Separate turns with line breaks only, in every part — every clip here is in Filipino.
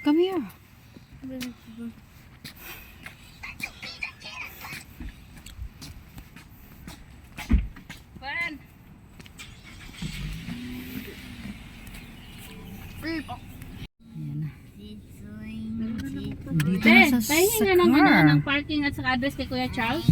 Come here.
When?
Dito
Ben,
na sa
pahingi nga ng, ng parking at saka address kay Kuya Charles.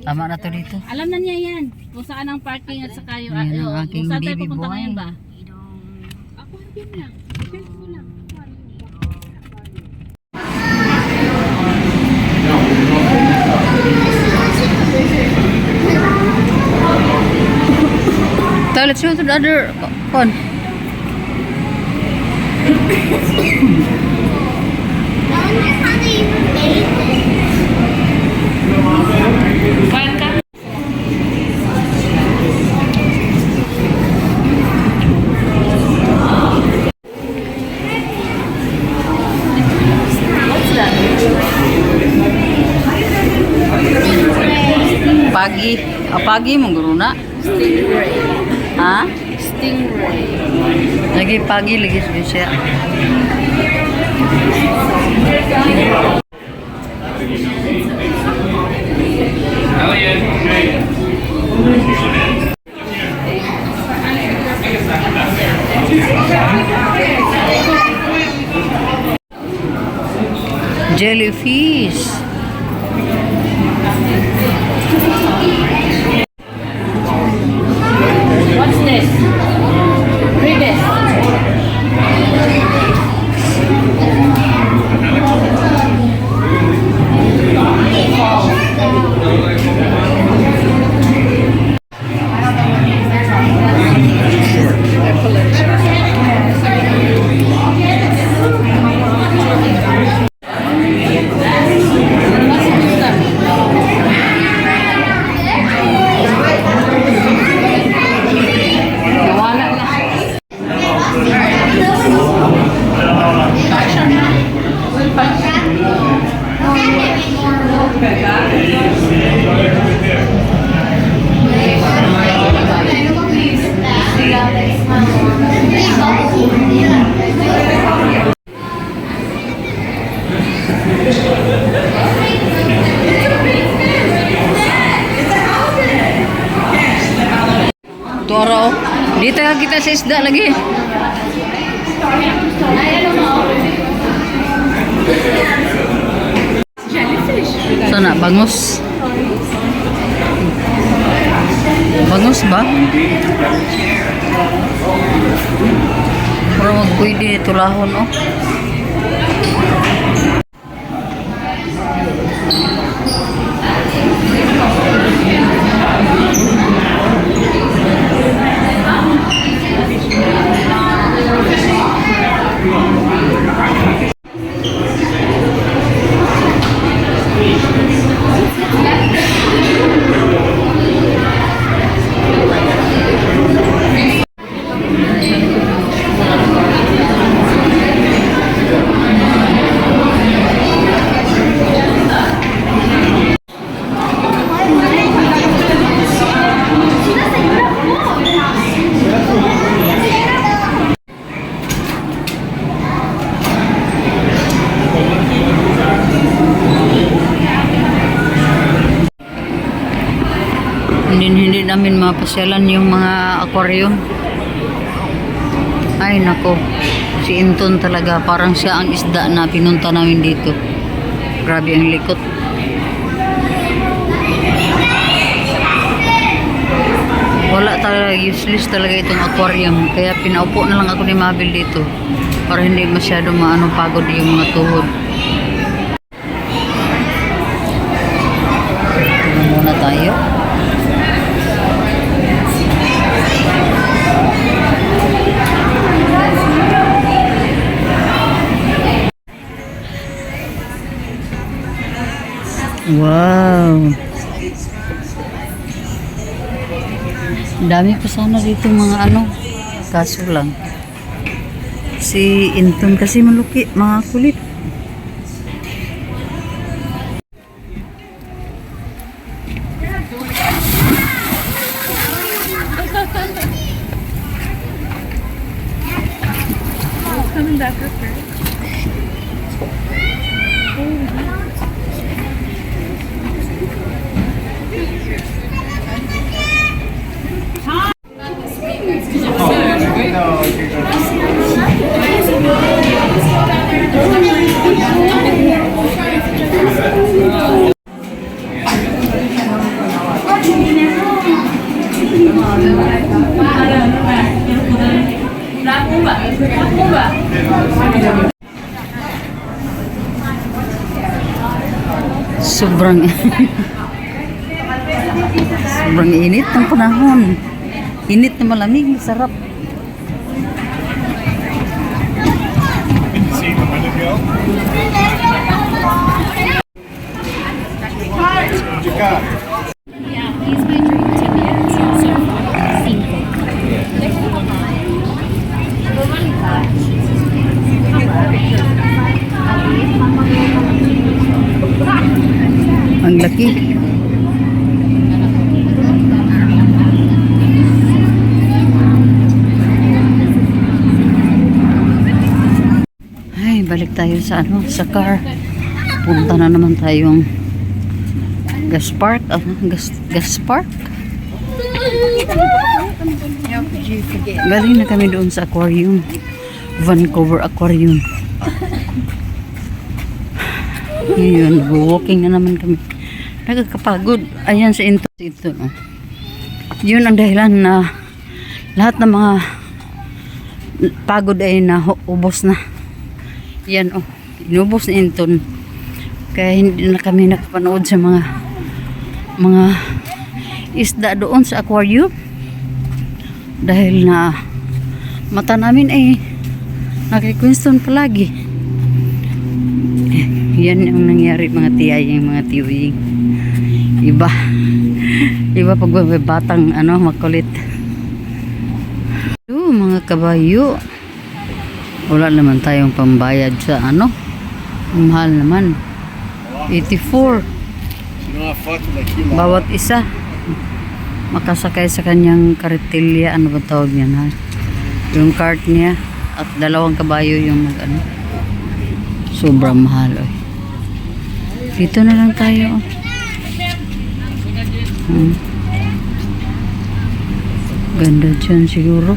Tama na to dito.
Alam na niya yan. Kung saan ang parking at saka yung...
Yan ang aking
kung saan tayo
baby
pupunta
boy.
ngayon ba? Ako din lang. Check ko lang.
So let's go to the other one.
Kuhaan ka?
Pagi. Pagi mong guru na.
Stingray.
Ha?
Stingray.
Lagi pagi lagi siya. Jellyfish.
What's this? Ribes. Nawala na.
Toro. Dito kita sa isda lagi. Sana bangus. Bangus ba? Pero magpwede tulahon oh. Hindi namin mapasyalan yung mga aquarium. Ay nako, si Inton talaga parang siya ang isda na pinunta namin dito. Grabe ang likot. Wala talaga, useless talaga itong aquarium. Kaya pinaupo na lang ako ni Mabel dito para hindi masyado pagod yung mga tuhod. Ito muna tayo. Wow. Dami pa sana dito mga kaso lang. Si Inton kasi maluki, mga kulit.
Coming back with her.
Sobrang sobrang init ng panahon. Init na malamig, masarap. Ang laki. Ay, balik tayo sa sa car. Punta na naman tayong gas park. Gas park? Galing na kami doon sa aquarium. Vancouver Aquarium. Ngayon, walking na naman kami. Nagkakapagod. Ayan si Into. No? Yun ang dahilan na lahat ng mga pagod ay naubos na. Yan inubos ni Inton. Kaya hindi na kami nakapanood sa mga isda doon sa aquarium. Dahil na mata namin ay nakikwinstone palagi. Yan ang nangyari mga tiyayang, mga tiwing. Iba pag batang makulit. Mga kabayo. Wala naman tayong pambayad sa mahal naman. 84 bawat isa. Makasakay sa kanyang karitilya, ba tawag niyan, yung cart niya, at 2 kabayo yung sobrang mahal. Dito na lang tayo. Ganda dyan siguro.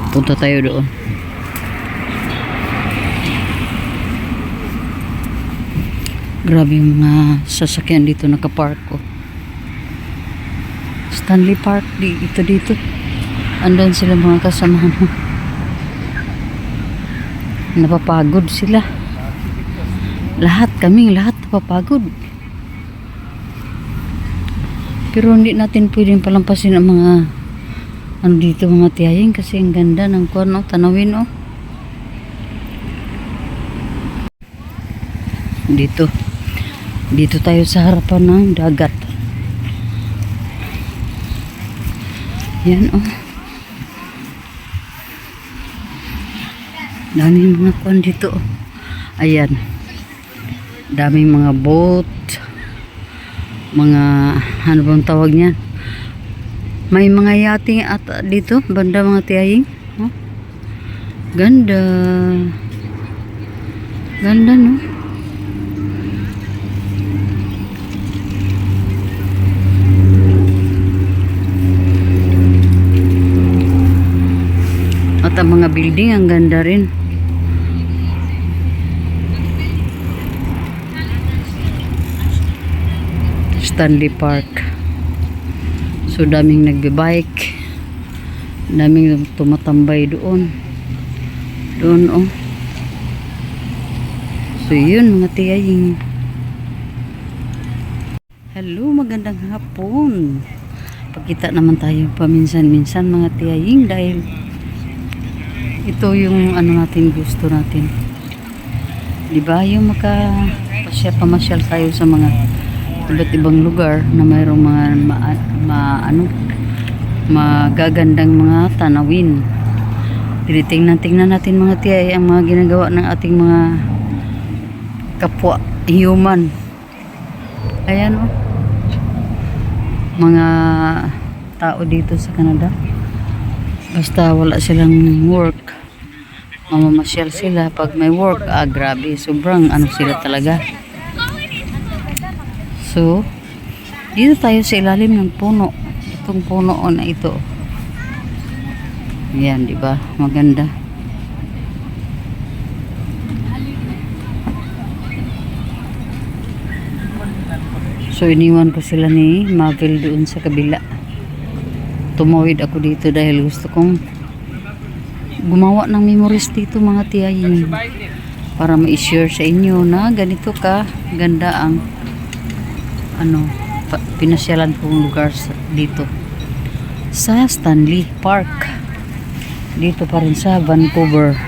Punta tayo doon. Grabe yung mga sasakyan dito nakapark ko. Stanley Park dito. Andun sila mga kasamahan mo. Napapagod sila. Kaming lahat napapagod. Pero hindi natin pwedeng palampasin ang mga dito mga tiyahing kasi ang ganda ng tanawin Dito tayo sa harapan ng dagat. Yan daming mga dito. Ayan. Daming mga boat. Mga bang tawag niyan? May mga yating at dito banda mga tiyahing. Ganda. Ganda no. At ang mga building ang ganda rin. Stanley Park. So daming nagbe-bike. Daming tumatambay doon. So yun mga tiyahing. Hello, magandang hapon. Pagkita naman tayo paminsan-minsan mga tiyahing dahil ito yung natin gusto natin. Diba? Yung pamasyal tayo sa mga iba't ibang lugar na mayroong mga magagandang mga tanawin. Tinitingnan natin mga tiyay ang mga ginagawa ng ating mga kapwa human. Ayan o. Mga tao dito sa Canada. Basta wala silang work. Mamamasyal sila. Pag may work, grabe. Sobrang ano sila talaga. So, dito tayo sa ilalim ng puno. Itong puno na ito. Ayan, di ba? Maganda. So, iniwan ko sila ni Mavil doon sa kabila. Tumawid ako dito dahil gusto kong gumawa ng memories dito mga tiyayin. Para ma-share sa inyo na ganito ka ganda ang pinasyalan kong lugar dito. Sa Stanley Park. Dito pa rin sa Vancouver.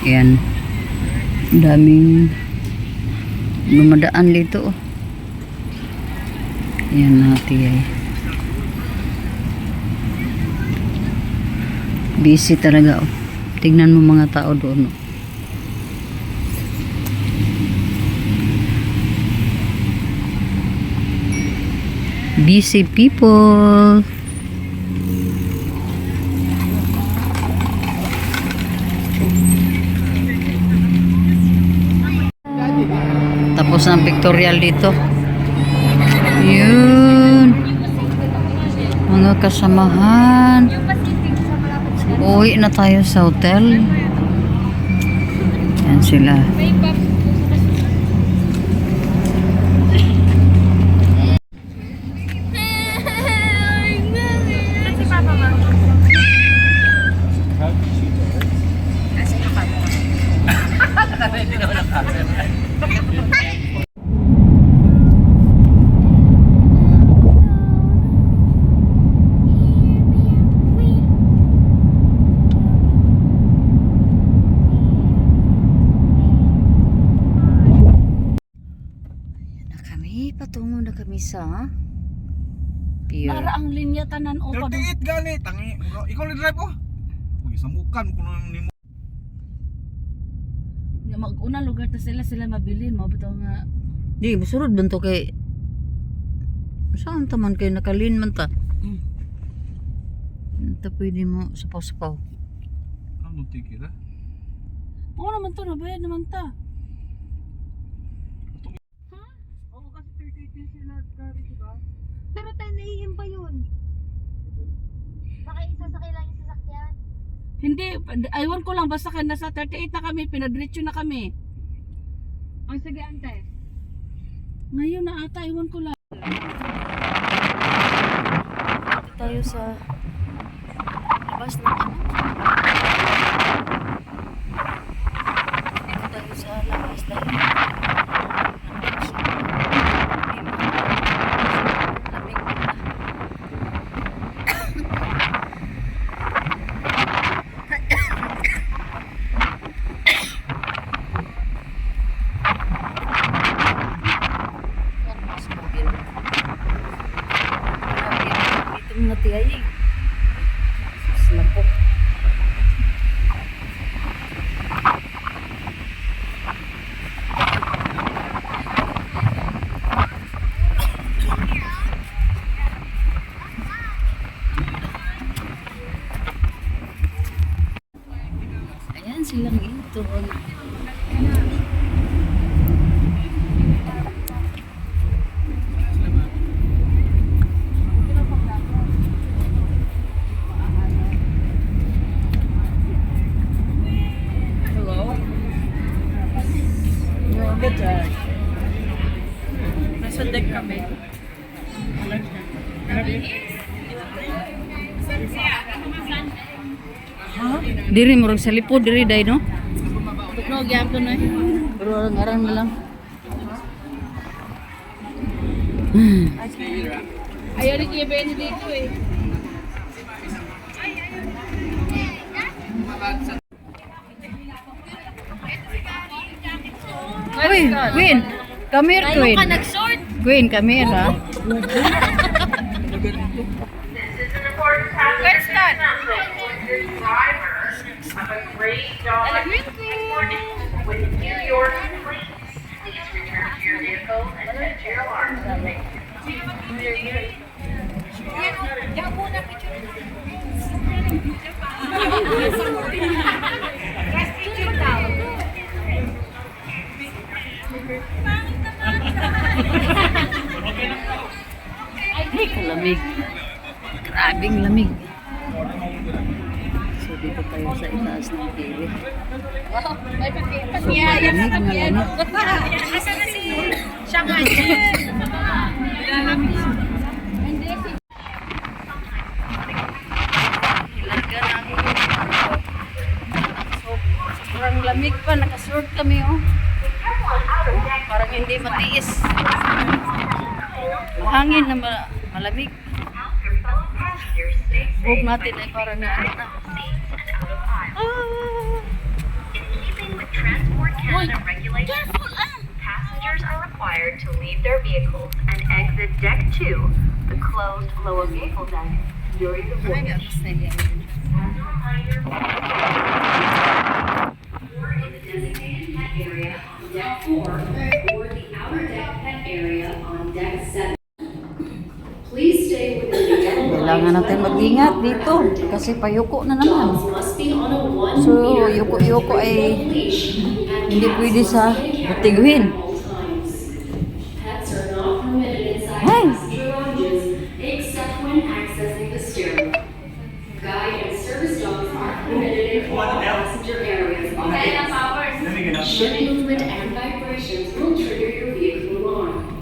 Ayan. Daming dumadaan dito. Ayan natin ay. Busy talaga. Tignan mo mga tao doon. Busy people. Tapos ang pictorial dito. Yun. Mga kasamahan. Uwi na tayo sa hotel. Yan sila. Patungo na kami sa pier.
Nara ang linya tanan o pa.
38 gani tangi. Ikaw ni drive oh. Uy, samukan kuno nimo.
Nga mag-una lugar ta sila mabilin mo bitaw nga.
Di musurod man to kay saan taman kay nakalin man ta. Ito pwede mo sapaw-sapaw.
Ano ticket ah?
Oo naman to, nabayad naman ta.
Pero 10 AM pa yun. Baka isasakay lang yung sasakyan.
Hindi, aywan ko lang basta ka nasa 38 na kami, pinadiretso na kami.
Ang sige, ante.
Ngayon na ata, aywan ko lang.
Tayo sa labas ng Dito tayo sa labas dahil ay sinapok. Ayan silang ito.
Nasa deck kami.
Diri murag sa lipod diri day no.
No, gyapon na.
Pero arang-arang na lang.
Ayaw ni Kuya Benny dito eh.
Uy, Queen. Come here, Queen.
nag-short.
Queen, come here, ha.
Let's start.
With New York Police, please return to your vehicle and set your alarm.
Ay, kalamig. Grabing lamig. So, dito tayo sa itaas ng TV.
Wow, may
So,
pagkiyaya
malamig na lamig.
Asa na si Shanghai?
Hilaga na ako. So, sobrang lamig pa. Nakasort kami, oh. Parang hindi matiis. Mahangin na malamig. Huwag natin ay parang na.
In keeping with Transport Canada regulations, passengers are required to leave their vehicles and exit Deck 2, the closed lower vehicle deck, during the voyage. As a reminder, or in the designated pet area on Deck 4 or the outer deck pet area on Deck 7. Please stay within the yellow
Kailangan natin mag-ingat dito kasi payuko na naman.
must be on a 1
So, yuko-yuko ay hindi pwede sa butiguhin.
Pets are not permitted inside
Hey!
passenger lounges except when accessing the stairwell. Guide and service dogs are permitted in all passenger areas. Ship movement and vibrations will trigger your vehicle alarm.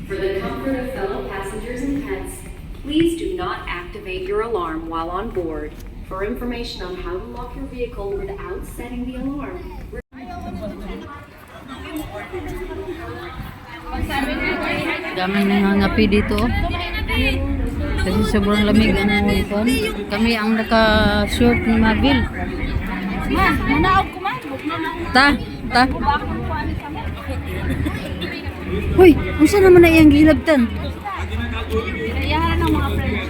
For the comfort of fellow passengers and pets, please do not activate your alarm while on board. For information on how to lock your vehicle without setting the alarm,
Dami nangangapi dito. Oh. Kasi sobrang lamig ang kon. Kami ang naka-short ni Mavil.
Ma, manaog ko man.
Ta. Hoy, unsa naman na iyang gilabtan?
Iyahan ng mga friends.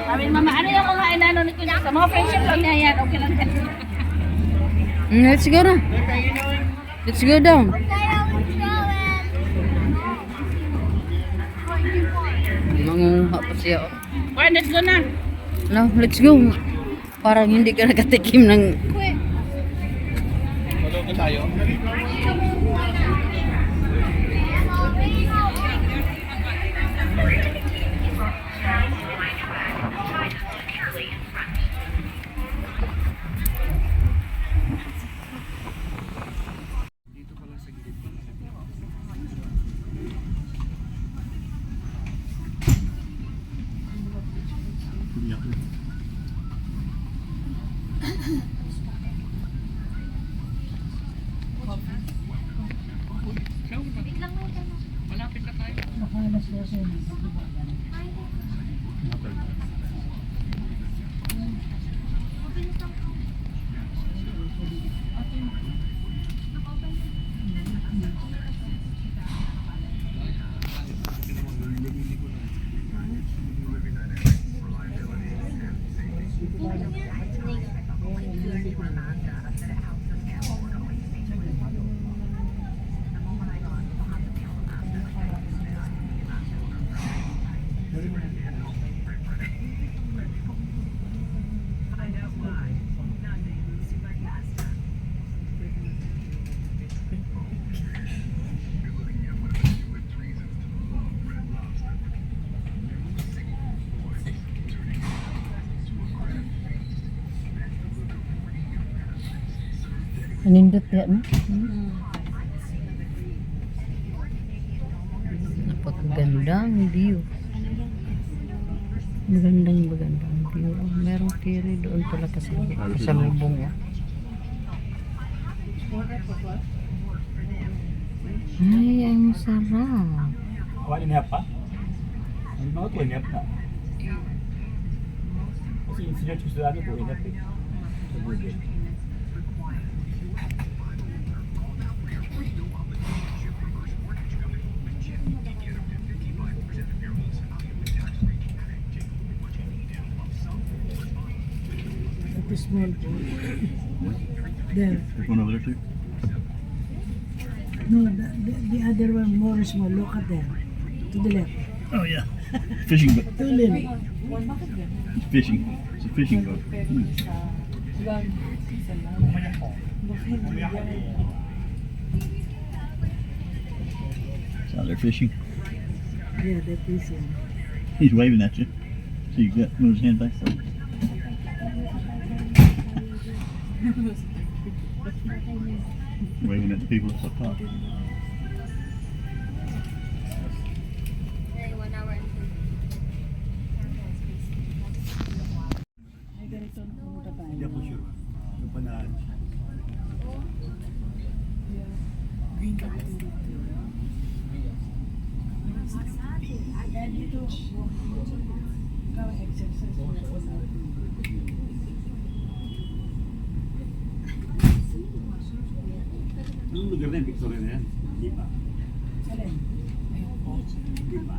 Sabi mama, ano yung mga inano ni Kuya? Sa mga friendship lang niya yan. Okay lang yan.
Let's go na. Let's go down. Mangunguha pa siya. Oh.
Well, let's go na.
No, let's go. Parang hindi ka nakatikim ng... Nindot ya, no? Napakagandang view. Magandang view. Yun, merong kiri doon pala kasi kasalubong niya. Ay, ang sarap.
Awak ini apa? Ini mau tuh ini apa? Kasi insinya justru ada tuh ini apa? Kemudian.
Small boat. There.
There's one over there too.
No, the other one more small. Look at there. To the left.
Oh yeah. Fishing boat.
Too little.
It's fishing. It's a fishing boat. It's out there fishing.
Yeah, that is it.
He's waving at you. So you got move his hand back. Waving at the people up top.
Hindi ako sure. Yung panaan. Anong lugar na yung Victoria na yan? Hindi pa. Hindi pa.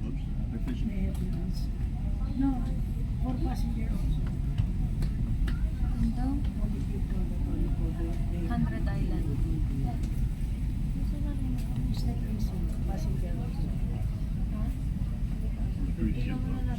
Oops, they're fishing.
No, for passengers.
100 Island.
Passenger.
Cruise ship boats.